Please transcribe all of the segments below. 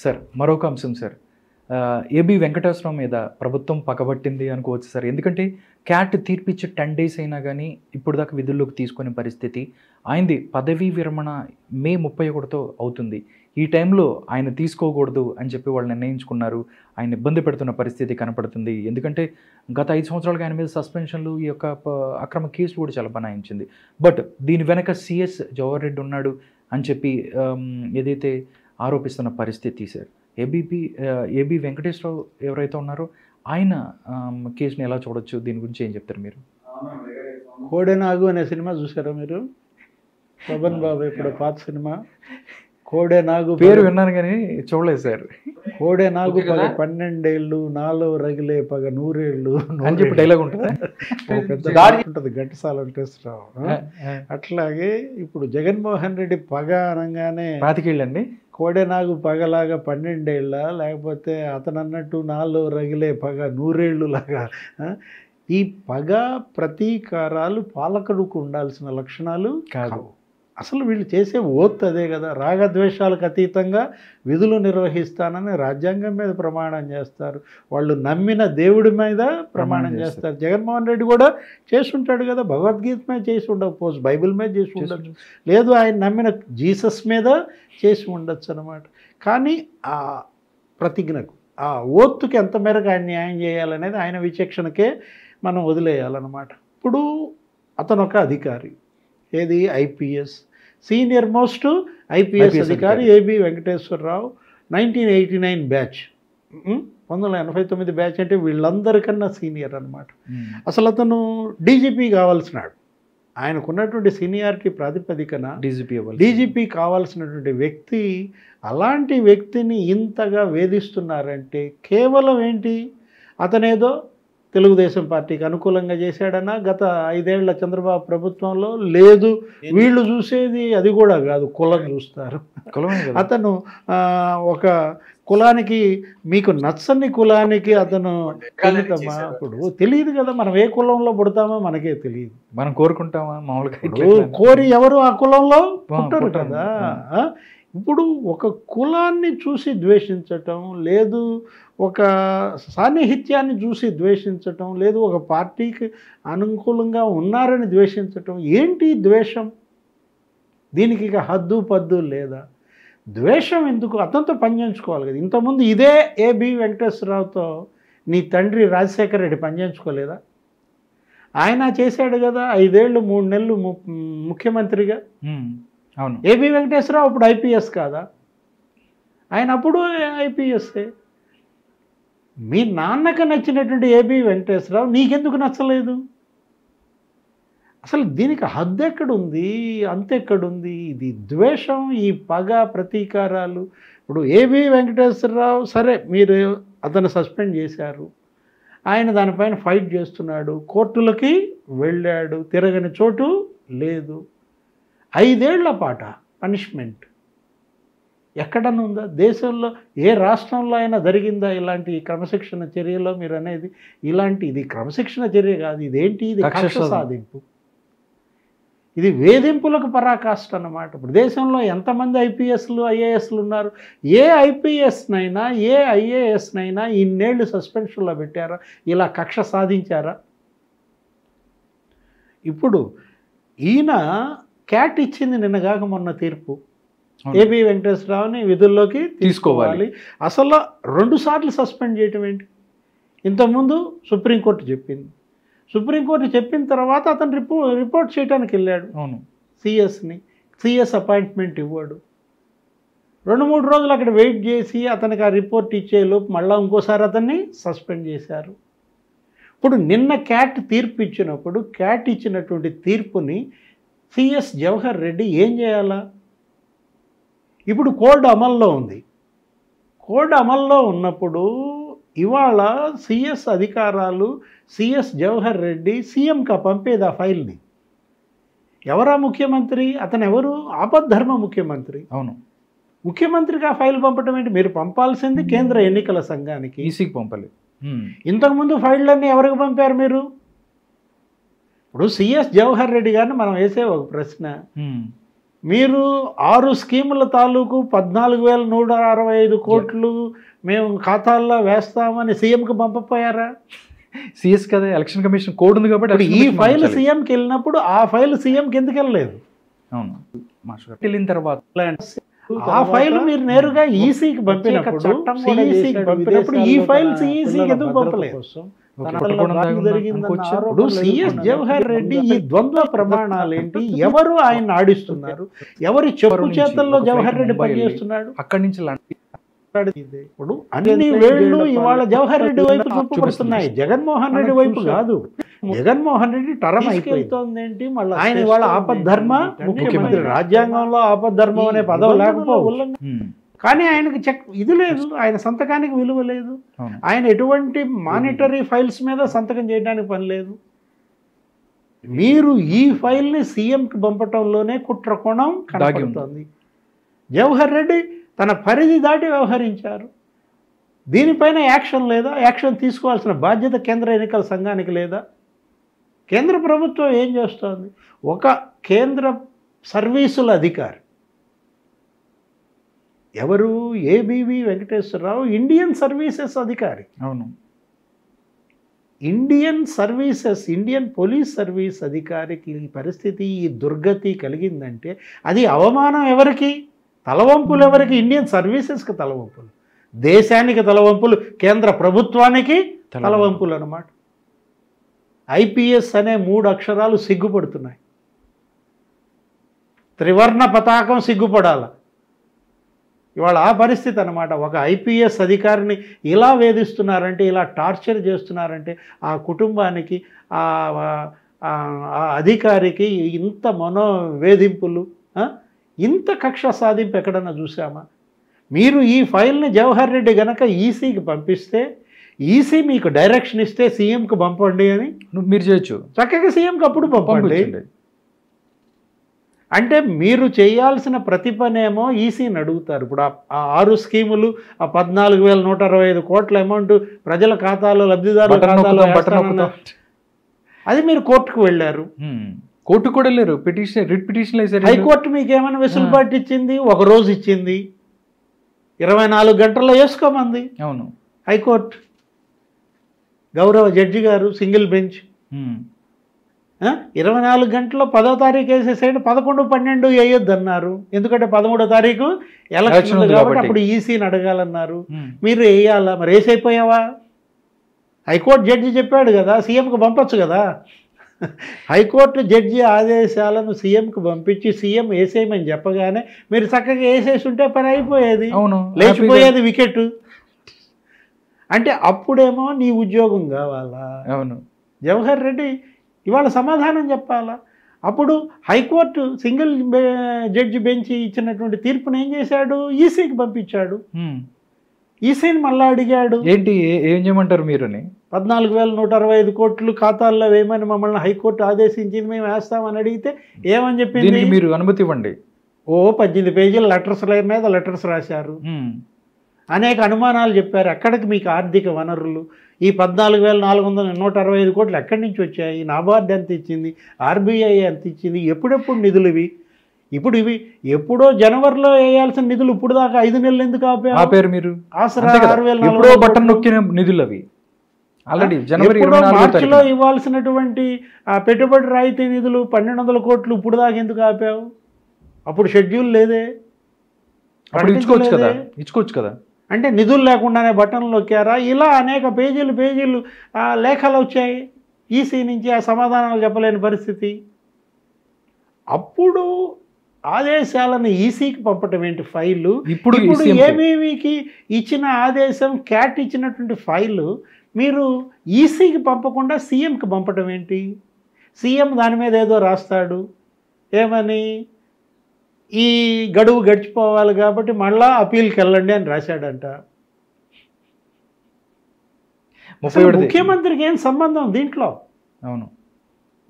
Sir మరొక అంశం sir, AB Venkateswararao మీద ప్రభుత్వం పగబట్టింది అనుకోవచ్చు సార్. ఎందుకంటే క్యాట్ తీర్పిచ్చి 10 days అయినా కానీ ఇప్పుడు దాకా విధుల్లోకి తీసుకునే పరిస్థితి. ఆయనది పదవీ విరమణ మే 31తో అవుతుంది. ఈ టైంలో ఆయన తీసుకోకూడదు అని చెప్పి వాళ్ళు నిర్ణయించుకున్నారు. ఆయన ఇబ్బంది పెడుతున్న పరిస్థితి కనపడుతుంది. ఎందుకంటే గత 5 సంవత్సరాలుగా ఆయన మీద సస్పెన్షన్లు, ఈ యొక్క అక్రమ కేసులు కూడా చాలా బనాయించింది. బట్ దీని వెనక సిఎస్ జవహర్ రెడ్డి ఉన్నాడు అని చెప్పి ఏదైతే ఆరోపిస్తున్న పరిస్థితి సార్, ఏబి వెంకటేశ్వరరావు ఎవరైతే ఉన్నారో ఆయన కేసుని ఎలా చూడొచ్చు, దీని గురించి ఏం చెప్తారు మీరు? కోడెనాగు అనే సినిమా చూసారా మీరు? శోభన్ బాబు ఇప్పుడు పాత సినిమా కోడెనాగు, పేరు విన్నాను కానీ చూడలేదు సార్. కోడెనాగు పగ 12 ఏళ్ళు, నాలో రగిలే పగ 100 ఏళ్ళు అని చెప్పి డైలాగ్ ఉంటుంది. ఉంటుంది ఘంటసాల వెంకటేశ్వరరావు. అట్లాగే ఇప్పుడు జగన్మోహన్ రెడ్డి పగ అనగానే 25 ఏళ్ళండి. కోడెనాగు పగలాగా 12 ఏళ్ళ, లేకపోతే అతను అన్నట్టు నాలో రగిలే పగ 100 ఏళ్ళు లాగా. ఈ పగ ప్రతీకారాలు పాలకుడుకు ఉండాల్సిన లక్షణాలు కాదు. అసలు వీళ్ళు చేసే ఓత్ అదే కదా. రాగద్వేషాలకు అతీతంగా విధులు నిర్వహిస్తానని రాజ్యాంగం మీద ప్రమాణం చేస్తారు. వాళ్ళు నమ్మిన దేవుడి మీద ప్రమాణం చేస్తారు. జగన్మోహన్ రెడ్డి కూడా చేసి ఉంటాడు కదా. భగవద్గీత మీద చేసి ఉండకపోవచ్చు, బైబిల్ మీద చేసి ఉండొచ్చు, లేదు ఆయన నమ్మిన జీసస్ మీద చేసి ఉండొచ్చు అనమాట. కానీ ఆ ప్రతిజ్ఞకు, ఆ ఓత్తుకి ఎంత మేరకు ఆయన న్యాయం చేయాలనేది ఆయన విచక్షణకే మనం వదిలేయాలన్నమాట. ఇప్పుడు అతను ఒక అధికారి, ఏది ఐపీఎస్, సీనియర్ మోస్ట్ ఐపీఎస్ అధికారి ఏబి వెంకటేశ్వరరావు. 1989 బ్యాచ్, 1989 బ్యాచ్ అంటే వీళ్ళందరికన్నా సీనియర్ అనమాట. అసలు అతను డీజీపీ కావాల్సినాడు. ఆయనకున్నటువంటి సీనియారిటీ ప్రాతిపదికన డీజీపీ కావాల్సినటువంటి వ్యక్తి. అలాంటి వ్యక్తిని ఇంతగా వేధిస్తున్నారంటే కేవలం ఏంటి, అతనేదో తెలుగుదేశం పార్టీకి అనుకూలంగా చేశాడన్నా, గత 5 ఏళ్ల చంద్రబాబు ప్రభుత్వంలో లేదు. వీళ్ళు చూసేది అది కూడా కాదు, కులం చూస్తారు. అతను ఒక కులానికి, మీకు నచ్చని కులానికి అతను ఇప్పుడు తెలియదు కదా, మనం ఏ కులంలో పుడతామో మనకే తెలియదు. మనం కోరుకుంటామా మామూలుగా? కోరి ఎవరు ఆ కులంలో పుట్టరు కదా. ఇప్పుడు ఒక కులాన్ని చూసి ద్వేషించటం లేదు, ఒక సాన్నిహిత్యాన్ని చూసి ద్వేషించటం లేదు, ఒక పార్టీకి అనుకూలంగా ఉన్నారని ద్వేషించటం. ఏంటి ద్వేషం? దీనికి ఇక హద్దు పద్దు లేదా? ద్వేషం ఎందుకు? అతనితో పనిచేయించుకోవాలి కదా. ఇంతకుముందు ఇదే ఏబి వెంకటేశ్వరరావుతో నీ తండ్రి రాజశేఖర రెడ్డి పనిచేయించుకోలేదా? ఆయన చేశాడు కదా 5 ఏళ్ళు 3 నెలలు ముఖ్యమంత్రిగా. అవును. ఏబి వెంకటేశ్వరరావు అప్పుడు ఐపీఎస్ కాదా? ఆయన అప్పుడు ఐపీఎస్ఏ. మీ నాన్నకు నచ్చినటువంటి ఏబి వెంకటేశ్వరరావు నీకెందుకు నచ్చలేదు? అసలు దీనికి హద్దు ఎక్కడుంది, అంతెక్కడుంది? ఇది ద్వేషం, ఈ పగ ప్రతీకారాలు. ఇప్పుడు ఏబి వెంకటేశ్వరరావు సరే, మీరు అతను సస్పెండ్ చేశారు, ఆయన దానిపైన ఫైట్ చేస్తున్నాడు, కోర్టులకి వెళ్ళాడు, తిరగని చోటు లేదు. 5 ఏళ్ల పాట పనిష్మెంట్ ఎక్కడన్నా ఉందా? దేశంలో ఏ రాష్ట్రంలో అయినా జరిగిందా ఇలాంటి క్రమశిక్షణ చర్యలో? మీరు అనేది ఇలాంటి, ఇది క్రమశిక్షణ చర్య కాదు, ఇదేంటి? ఇది కక్ష సాధింపు, ఇది వేధింపులకు పరాకాష్ట అన్నమాట. ఇప్పుడు దేశంలో ఎంతమంది ఐపీఎస్లు ఐఏఎస్లు ఉన్నారు? ఏ ఐపీఎస్నైనా ఏ ఐఏఎస్నైనా ఇన్నేళ్ళు సస్పెన్షన్లో పెట్టారా? ఇలా కక్ష సాధించారా? ఇప్పుడు ఈయన క్యాట్ ఇచ్చింది నిన్నగాక మొన్న తీర్పు, ఏబి వెంకటేశ్వరరావుని విధుల్లోకి తీసుకోవాలి. అసలు 2 సార్లు సస్పెండ్ చేయటం ఏంటి? ఇంతకుముందు సుప్రీంకోర్టు చెప్పింది. సుప్రీంకోర్టు చెప్పిన తర్వాత అతను రిపోర్ట్ చేయడానికి వెళ్ళాడు. అవును. సిఎస్ అపాయింట్మెంట్ ఇవ్వడు. 2-3 రోజులు అక్కడ వెయిట్ చేసి అతనికి ఆ రిపోర్ట్ ఇచ్చేలోపు మళ్ళీ ఇంకోసారి అతన్ని సస్పెండ్ చేశారు. ఇప్పుడు నిన్న క్యాట్ తీర్పు ఇచ్చినప్పుడు, క్యాట్ ఇచ్చినటువంటి తీర్పుని సిఎస్ జవహర్ రెడ్డి ఏం చేయాలా? ఇప్పుడు కోడ్ అమల్లో ఉంది. కోడ్ అమల్లో ఉన్నప్పుడు ఇవాళ సిఎస్ అధికారాలు, సిఎస్ జవహర్ రెడ్డి సీఎంకి పంపేది ఆ ఫైల్ని. ఎవరా ముఖ్యమంత్రి? అతను ఎవరు? ఆపద్ధర్మ ముఖ్యమంత్రి. అవును. ముఖ్యమంత్రికి ఆ ఫైల్ పంపడం ఏంటి? మీరు పంపాల్సింది కేంద్ర ఎన్నికల సంఘానికి, ఈసీకి పంపాలి. ఇంతకుముందు ఫైళ్ళన్నీ ఎవరికి పంపారు మీరు? ఇప్పుడు సిఎస్ జవహర్ రెడ్డి గారిని మనం వేసే ఒక ప్రశ్న, మీరు 6 స్కీముల తాలూకు 14,165 కోట్లు మేము ఖాతాల్లో వేస్తామని సీఎంకి పంపపోయారా? సిఎస్ కదా, ఎలక్షన్ కమిషన్ కోడ్ ఉంది కాబట్టి ఈ ఫైల్ సీఎంకి వెళ్ళినప్పుడు ఆ ఫైల్ సీఎంకి ఎందుకు వెళ్ళలేదు? అవును, మాస్టర్ గారు వెళ్ళిన తర్వాత ఆ ఫైల్ మీరు నేరుగా ఈసీకి పంపినప్పుడు ఈ ఫైల్ ఈసీకి ఎందుకు పంపలేదు? ఇప్పుడు సిఎస్ జవహర్ రెడ్డి ఈ ద్వంద్వ ప్రమాణాలు ఏంటి? ఎవరు ఆయన ఆడిస్తున్నారు? ఎవరి చెప్పు చేతల్లో జవహర్ రెడ్డి పనిచేస్తున్నాడు? అక్కడి నుంచి ఇప్పుడు అన్ని వేళ్ళు ఇవాళ జవహర్ రెడ్డి వైపు చూపిస్తున్నాయి, జగన్మోహన్ రెడ్డి వైపు కాదు. జగన్మోహన్ రెడ్డి టర్మ్ అయిపోతుంది ఏంటి? మళ్ళీ ఆయన ఇవాళ ఆపద్ధర్మ ముఖ్యమంత్రి. రాజ్యాంగంలో ఆపద్ధర్మం అనే పదవి లేకపోవచ్చు, కానీ ఆయనకు ఇది లేదు, ఆయన సంతకానికి విలువ లేదు. ఆయన ఎటువంటి మానిటరీ ఫైల్స్ మీద సంతకం చేయడానికి పని లేదు. మీరు ఈ ఫైల్ని సీఎంకి పంపటంలోనే కుట్ర కోణం కనబడుతుంది. జవహర్ రెడ్డి తన పరిధి దాటి వ్యవహరించారు. దీనిపైన యాక్షన్ లేదా? యాక్షన్ తీసుకోవాల్సిన బాధ్యత కేంద్ర ఎన్నికల సంఘానికి లేదా? కేంద్ర ప్రభుత్వం ఏం చేస్తోంది? ఒక కేంద్ర సర్వీసుల అధికారి ఎవరు? ఏబీవీ వెంకటేశ్వరరావు ఇండియన్ సర్వీసెస్ అధికారి. అవును, ఇండియన్ పోలీస్ సర్వీస్ అధికారికి ఈ పరిస్థితి, ఈ దుర్గతి కలిగిందంటే అది అవమానం ఎవరికి? తలవంపులు ఎవరికి? ఇండియన్ సర్వీసెస్కి తలవంపులు, దేశానికి తలవంపులు, కేంద్ర ప్రభుత్వానికి తలవంపులు అన్నమాట. ఐపీఎస్ అనే 3 అక్షరాలు సిగ్గుపడుతున్నాయి. త్రివర్ణ పతాకం సిగ్గుపడాల. ఇవాళ ఆ పరిస్థితి అన్నమాట. ఒక ఐపీఎస్ అధికారిని ఇలా వేధిస్తున్నారంటే, ఇలా టార్చర్ చేస్తున్నారంటే, ఆ కుటుంబానికి ఆ అధికారికి ఇంత మనోవేధింపులు, ఇంత కక్ష సాధింపు ఎక్కడన్నా చూసామా? మీరు ఈ ఫైల్ని జవహర్ రెడ్డి గనక ఈసీకి పంపిస్తే, ఈసీ మీకు డైరెక్షన్ ఇస్తే సీఎంకి పంపండి అని మీరు చేయొచ్చు, చక్కగా సీఎంకి అప్పుడు పంపండి. అంటే మీరు చేయాల్సిన ప్రతి పనేమో ఈసీని అడుగుతారు. ఇప్పుడు ఆ 6 స్కీములు, ఆ 14,165 కోట్ల అమౌంట్ ప్రజల ఖాతాలో, లబ్ధిదారుల ఖాతాలో, అది మీరు కోర్టుకు వెళ్ళారు. కోర్టు కూడా వెళ్ళారు, రిట్ పిటిషన్ వేశారు. హైకోర్టు మీకు ఏమైనా వెసులుబాటు ఇచ్చింది? ఒక రోజు ఇచ్చింది, 24 గంటల్లో వేసుకోమంది. అవును, హైకోర్టు గౌరవ జడ్జి గారు, సింగిల్ బెంచ్ 24 గంటల్లో 10వ తారీఖు వేసేసేయండి, 11, 12 వేయొద్దు అన్నారు. ఎందుకంటే 13వ తారీఖు ఎలక్షన్ ఉంది కాబట్టి అప్పుడు ఈసీని అడగాలన్నారు. మీరు వేయాలా? మరి వేసైపోయావా? హైకోర్టు జడ్జి చెప్పాడు కదా, సీఎంకి పంపొచ్చు కదా. హైకోర్టు జడ్జి ఆదేశాలను సీఎంకి పంపించి సీఎం వేసేయమని చెప్పగానే మీరు చక్కగా వేసేసి ఉంటే పని అయిపోయేది, లేచిపోయేది వికెట్. అంటే అప్పుడేమో నీ ఉద్యోగం కావాలా? అవును, జవహర్ రెడ్డి ఇవాళ సమాధానం చెప్పాలా? అప్పుడు హైకోర్టు సింగిల్ జడ్జి బెంచ్ ఇచ్చినటువంటి తీర్పును ఏం చేశాడు? ఈసీకి పంపించాడు. ఈసీని మళ్ళీ అడిగాడు, ఏంటి ఏం చేయమంటారు మీరు? 14,165 కోట్లు ఖాతాల్లో వేయమని మమ్మల్ని హైకోర్టు ఆదేశించింది, మేము వేస్తామని అడిగితే ఏమని చెప్పింది? మీరు అనుమతి ఇవ్వండి. 18 పేజీల లెటర్స్ మీద లెటర్స్ రాశారు, అనేక అనుమానాలు చెప్పారు. ఎక్కడికి మీకు ఆర్థిక వనరులు? ఈ 14,165 కోట్లు ఎక్కడి నుంచి వచ్చాయి? నాబార్డు ఎంత ఇచ్చింది? ఆర్బీఐ ఎంత ఇచ్చింది? ఎప్పుడెప్పుడు నిధులు ఇవి? ఇప్పుడు ఇవి ఎప్పుడో జనవరిలో వేయాల్సిన నిధులు ఇప్పుడు దాకా 5 నెలలు ఎందుకు ఆపారు మీరు? ఆసరా 6,000 బటన్ నొక్కిన నిధులు అవి ఆల్రెడీ జనవరి మార్చిలో ఇవ్వాల్సినటువంటి పెట్టుబడి రాయితీ నిధులు 1,200 కోట్లు ఇప్పుడు దాకా ఎందుకు ఆపావు? అప్పుడు షెడ్యూల్ లేదే, ఇచ్చుకోవచ్చు కదా. అంటే నిధులు లేకుండానే బటన్లు నొక్కారా? ఇలా అనేక పేజీలు లేఖలు వచ్చాయి ఈసీ నుంచి, ఆ సమాధానాలు చెప్పలేని పరిస్థితి. అప్పుడు ఆదేశాలను ఈసీకి పంపటం ఏంటి ఫైలు? ఇప్పుడు ఏబీవీకి ఇచ్చిన ఆదేశం, క్యాట్ ఇచ్చినటువంటి ఫైలు మీరు ఈసీకి పంపకుండా సీఎంకి పంపటం ఏంటి? సీఎం దాని మీద ఏదో రాస్తాడు, ఏమని? ఈ గడువు గడిచిపోవాలి కాబట్టి మళ్ళా అపీల్కి వెళ్ళండి అని రాశాడంట. ముఖ్యమంత్రికి ఏం సంబంధం దీంట్లో? అవును,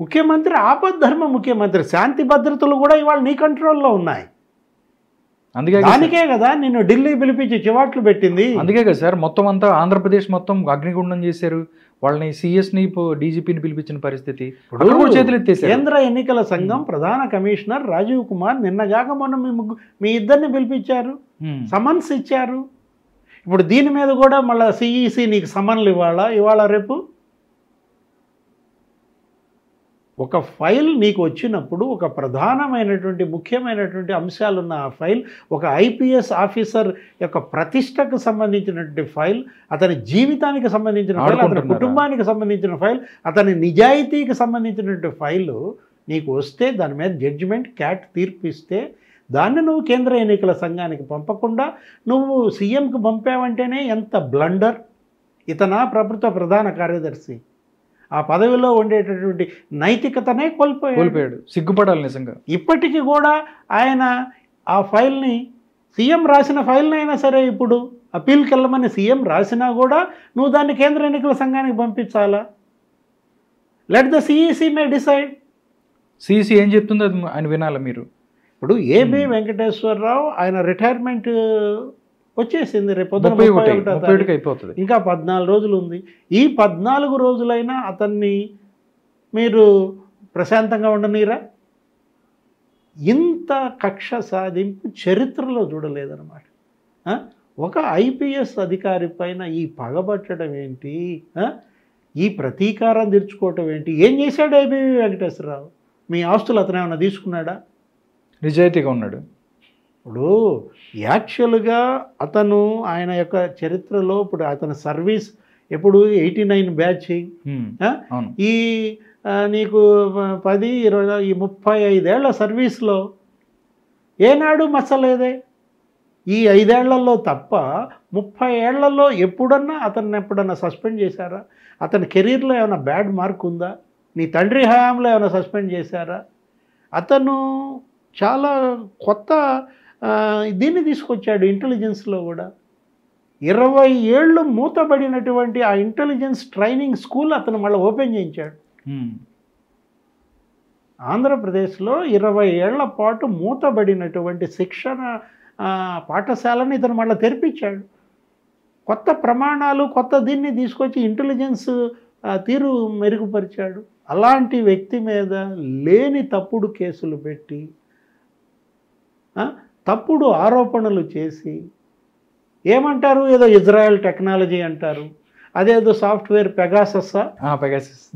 ముఖ్యమంత్రి ఆపద్ధర్మ ముఖ్యమంత్రి, శాంతి భద్రతలు కూడా ఇవాళ నీ కంట్రోల్లో ఉన్నాయి. దానికే కదా నిన్ను ఢిల్లీ పిలిపించి చివాట్లు పెట్టింది. అందుకే కదా సార్ మొత్తం అంతా ఆంధ్రప్రదేశ్ మొత్తం అగ్నిగుండం చేశారు. వాళ్ళని సిఎస్ని డీజీపీని పిలిపించిన పరిస్థితి, అక్కడ కూడా చేతులు ఎత్తేసారు. కేంద్ర ఎన్నికల సంఘం ప్రధాన కమిషనర్ రాజీవ్ కుమార్ నిన్నగాక మొన్న మీ ఇద్దరిని పిలిపించారు, సమన్స్ ఇచ్చారు. ఇప్పుడు దీని మీద కూడా మళ్ళీ సిఈసి నీకు సమన్లు ఇవాళ రేపు ఒక ఫైల్ నీకు వచ్చినప్పుడు ఒక ప్రధానమైనటువంటి ముఖ్యమైనటువంటి అంశాలున్న ఆ ఫైల్ ఒక ఐపీఎస్ ఆఫీసర్ యొక్క ప్రతిష్టకు సంబంధించినటువంటి ఫైల్, అతని జీవితానికి సంబంధించిన ఫైల్, అతని కుటుంబానికి సంబంధించిన ఫైల్, అతని నిజాయితీకి సంబంధించినటువంటి ఫైలు నీకు వస్తే దాని మీద జడ్జిమెంట్ క్యాట్ తీర్పు ఇస్తే దాన్ని నువ్వు కేంద్ర ఎన్నికల సంఘానికి పంపకుండా నువ్వు సీఎంకి పంపావంటేనే ఎంత బ్లండర్. ఇతనా ప్రభుత్వ ప్రధాన కార్యదర్శి ఆ పదవిలో ఉండేటటువంటి నైతికతనే కోల్పోయాడు. సిగ్గుపడాలి నిజంగా. ఇప్పటికీ కూడా ఆయన ఆ ఫైల్ని సీఎం రాసిన ఫైల్ని అయినా సరే ఇప్పుడు అప్పీల్కి వెళ్ళమని సీఎం రాసినా కూడా నువ్వు దాన్ని కేంద్ర ఎన్నికల సంఘానికి పంపించాలా? Let the CEC may decide. CEC ఏం చెప్తుందో అది ఆయన వినాలా మీరు? ఇప్పుడు ఏబి వెంకటేశ్వరరావు ఆయన రిటైర్మెంట్ వచ్చేసింది, రేపు 31 అయిపోతుంది, ఇంకా 14 రోజులు ఉంది. ఈ 14 రోజులైనా అతన్ని మీరు ప్రశాంతంగా ఉండనీరా? ఇంత కక్ష సాధింపు చరిత్రలో చూడలేదన్నమాట. ఒక ఐపీఎస్ అధికారి పైన ఈ పగబట్టడం ఏంటి, ఈ ప్రతీకారం తీర్చుకోవటం ఏంటి? ఏం చేశాడు ఏబి వెంకటేశ్వరరావు? మీ ఆస్తులు అతను ఏమైనా తీసుకున్నాడా? నిజాయితీగా ఉన్నాడు. ఇప్పుడు యాక్చువల్గా అతను ఆయన యొక్క చరిత్రలో ఇప్పుడు అతని సర్వీస్ ఎప్పుడు 89 బ్యాచ్, ఈ నీకు 10, 20, ఈ 35 ఏళ్ల సర్వీస్లో ఏనాడు మచ్చలేదే. ఈ 5 ఏళ్లలో తప్ప 30 ఏళ్లలో ఎప్పుడన్నా సస్పెండ్ చేశారా? అతని కెరీర్లో ఏమైనా బ్యాడ్ మార్క్ ఉందా? నీ తండ్రి హయాంలో ఏమైనా సస్పెండ్ చేశారా? అతను చాలా కొత్త దీన్ని తీసుకొచ్చాడు ఇంటెలిజెన్స్లో కూడా. 20 ఏళ్ళు మూతబడినటువంటి ఆ ఇంటెలిజెన్స్ ట్రైనింగ్ స్కూల్ అతను మళ్ళీ ఓపెన్ చేయించాడు. ఆంధ్రప్రదేశ్లో 20 ఏళ్ల పాటు మూతబడినటువంటి శిక్షణ పాఠశాలను ఇతను మళ్ళీ తెరిపించాడు. కొత్త ప్రమాణాలు, కొత్త దీన్ని తీసుకొచ్చి ఇంటెలిజెన్స్ తీరు మెరుగుపరిచాడు. అలాంటి వ్యక్తి మీద లేని తప్పుడు కేసులు పెట్టి తప్పుడు ఆరోపణలు చేసి ఏమంటారు, ఏదో ఇజ్రాయెల్ టెక్నాలజీ అంటారు, అదేదో సాఫ్ట్వేర్ పెగాసస్,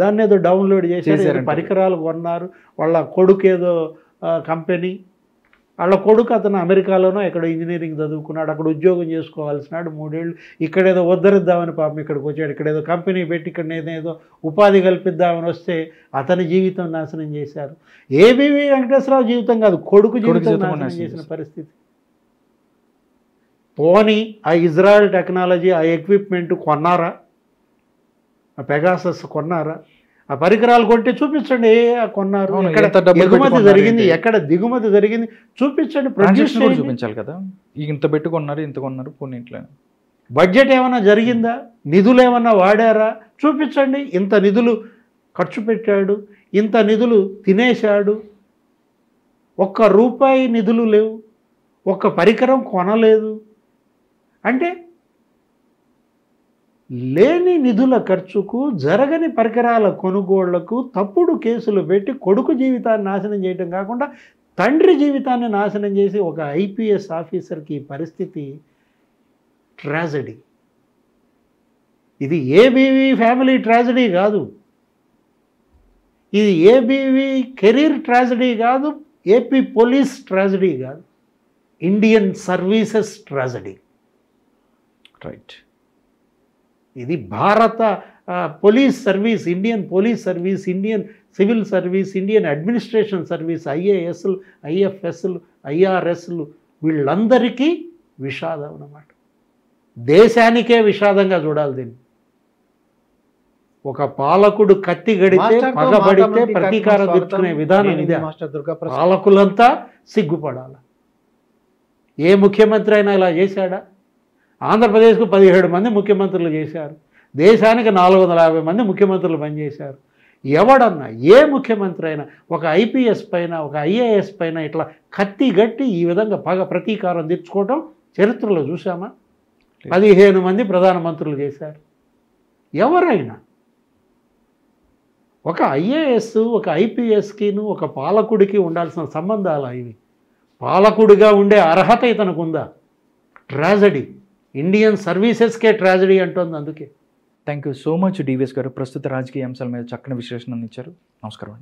దాన్ని ఏదో డౌన్లోడ్ చేశారు, పరికరాలు కొన్నారు. వాళ్ళ కొడుకు ఏదో కంపెనీ, వాళ్ళ కొడుకు అతను అమెరికాలోనో ఎక్కడో ఇంజనీరింగ్ చదువుకున్నాడు, అక్కడ ఉద్యోగం చేసుకోవాల్సినాడు 3 ఏళ్ళు. ఇక్కడేదో ఉద్ధరిద్దామని పాపం ఇక్కడికి వచ్చాడు, ఇక్కడేదో కంపెనీ పెట్టి ఇక్కడ ఏదో ఉపాధి కల్పిద్దామని వస్తే అతని జీవితం నాశనం చేశారు. ఏబీవీ వెంకటేశ్వరరావు జీవితం కాదు, కొడుకు జీవితం నాశనం చేసిన పరిస్థితి. పోనీ ఆ ఇజ్రాయెల్ టెక్నాలజీ, ఆ ఎక్విప్మెంట్ కొన్నారా? ఆ పెగాసస్ కొన్నారా? ఆ పరికరాలు కొంటే చూపించండి, కొన్నారు, ఎక్కడ ఎగుమతి జరిగింది, ఎక్కడ దిగుమతి జరిగింది చూపించండి, ప్రొడ్యూస్ చూపించాలి కదా. ఇంత పెట్టుకున్నారు, ఇంత కొన్నారు, పోనీట్లే. బడ్జెట్ ఏమైనా జరిగిందా? నిధులు ఏమన్నా వాడారా? చూపించండి. ఇంత నిధులు ఖర్చు పెట్టాడు, ఇంత నిధులు తినేశాడు, ₹1 నిధులు లేవు, ఒక్క పరికరం కొనలేదు అంటే లేని నిధుల ఖర్చుకు, జరగని పరికరాల కొనుగోళ్లకు తప్పుడు కేసులు పెట్టి కొడుకు జీవితాన్ని నాశనం చేయడం కాకుండా తండ్రి జీవితాన్ని నాశనం చేసి ఒక ఐపీఎస్ ఆఫీసర్కి ఈ పరిస్థితి ట్రాజడీ. ఇది ఏబీవీ ఫ్యామిలీ ట్రాజడీ కాదు, ఇది ఏబీవీ కెరీర్ ట్రాజడీ కాదు, ఏపీ పోలీస్ ట్రాజడీ కాదు, ఇండియన్ సర్వీసెస్ ట్రాజడీ. రైట్. ఇది భారత police service, Indian police service, Indian civil service, Indian administration service, ఐఏఎస్లు, ఐఎఫ్ఎస్లు, ఐఆర్ఎస్లు, వీళ్ళందరికీ విషాదం అన్నమాట. దేశానికే విషాదంగా చూడాలి దీన్ని. ఒక పాలకుడు కత్తి గడితే, పగబడితే ప్రతీకారం తీర్చుకునే విధానం ఇదే. పాలకులంతా సిగ్గుపడాలి. ఏ ముఖ్యమంత్రి అయినా ఇలా చేశాడా? ఆంధ్రప్రదేశ్కు 17 మంది ముఖ్యమంత్రులు చేశారు, దేశానికి 450 మంది ముఖ్యమంత్రులు పనిచేశారు. ఎవడన్నా ఏ ముఖ్యమంత్రి అయినా ఒక ఐపీఎస్ పైన, ఒక ఐఏఎస్ పైన ఇట్లా కత్తి గట్టి ఈ విధంగా ప్రతీకారం తీర్చుకోవటం చరిత్రలో చూసామా? 15 మంది ప్రధానమంత్రులు చేశారు. ఎవరైనా ఒక ఐఏఎస్ ఒక ఐపీఎస్కిను ఒక పాలకుడికి ఉండాల్సిన సంబంధాలు ఇవి. పాలకుడిగా ఉండే అర్హత ఇతనికి ఉందా? ట్రాజడీ, ఇండియన్ సర్వీసెస్కే ట్రాజడీ అంటుంది. అందుకే thank you so much DVS గారు. ప్రస్తుత రాజకీయ అంశాల మీద చక్కని విశ్లేషణ ఇచ్చారు. నమస్కారం.